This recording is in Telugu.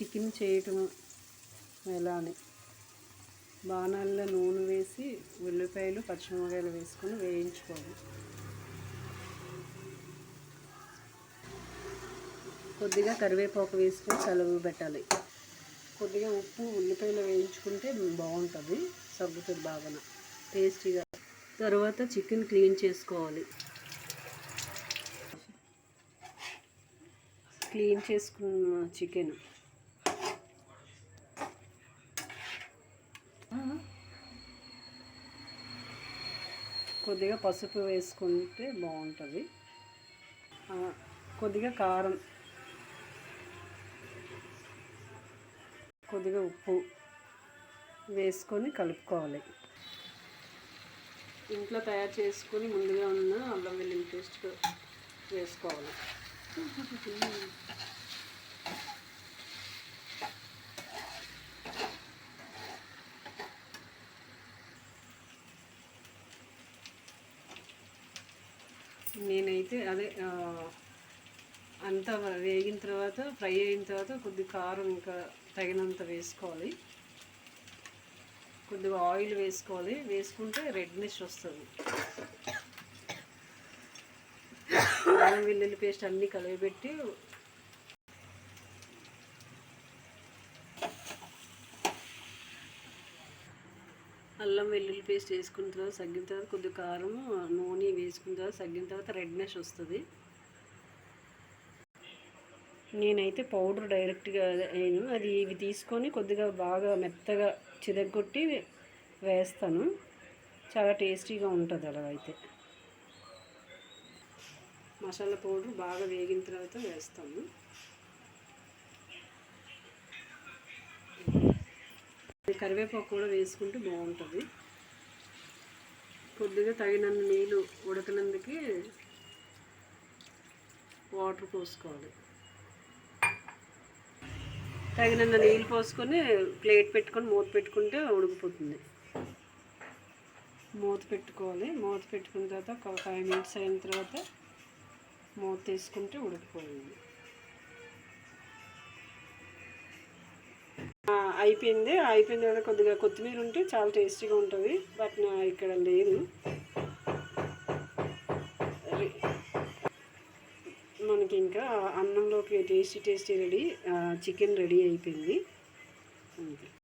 చికెన్ చేయటం ఎలా అని బాణాల్లో నూనె వేసి ఉల్లిపాయలు పచ్చిమిరపకాయలు వేసుకొని వేయించుకోవాలి. కొద్దిగా కరివేపాకు వేసుకొని కలుపు పెట్టాలి. కొద్దిగా ఉప్పు ఉల్లిపాయలు వేయించుకుంటే బాగుంటుంది, సగ్గుతుంది బాగా టేస్టీగా. తర్వాత చికెన్ క్లీన్ చేసుకోవాలి. క్లీన్ చేసుకున్న చికెన్ కొద్దిగా పసుపు వేసుకుంటే బాగుంటుంది. కొద్దిగా కారం, కొద్దిగా ఉప్పు వేసుకొని కలుపుకోవాలి. ఇంట్లో తయారు చేసుకొని ముందుగా ఉన్న అల్లం వెల్లుల్లి పేస్ట్ వేసుకోవాలి. నేనైతే అదే అంతా వేగిన తర్వాత, ఫ్రై అయిన తర్వాత కొద్దిగా కారం ఇంకా తగినంత వేసుకోవాలి. కొద్దిగా ఆయిల్ వేసుకోవాలి. వేసుకుంటే రెడ్నెస్ వస్తుంది. అల్లం వెల్లుల్లి పేస్ట్ అన్నీ కలిపిపెట్టి అల్లం వెల్లుల్లి పేస్ట్ వేసుకున్న తర్వాత సగ్గిన తర్వాత కొద్దిగా కారం నూనె వేసుకున్న తర్వాత సగ్గిన తర్వాత రెడ్నెస్ వస్తుంది. నేనైతే పౌడర్ డైరెక్ట్గా అది ఇవి తీసుకొని కొద్దిగా బాగా మెత్తగా చితగొట్టి వేస్తాను. చాలా టేస్టీగా ఉంటుంది. అలా అయితే మసాలా పౌడర్ బాగా వేగిన తర్వాత వేస్తాను. కరివేపాకు కూడా వేసుకుంటే బాగుంటుంది. కొద్దిగా తగినన్ని నీళ్ళు ఉడకనందుకు వాటర్ పోసుకోవాలి. తగినంత నీళ్ళు పోసుకొని ప్లేట్ పెట్టుకొని మూత పెట్టుకుంటే ఉడికిపోతుంది. మూత పెట్టుకోవాలి. మూత పెట్టుకున్న తర్వాత ఒక 5 minutes అయిన తర్వాత మూత తీసుకుంటే ఉడికిపోయింది. అయిపోయిన తర్వాత కొద్దిగా కొత్తిమీర ఉంటే చాలా టేస్టీగా ఉంటుంది. బట్ నా ఇక్కడ లేదు. మనకి ఇంకా అన్నంలోకి టేస్టీ రెడీ, చికెన్ రెడీ అయిపోయింది.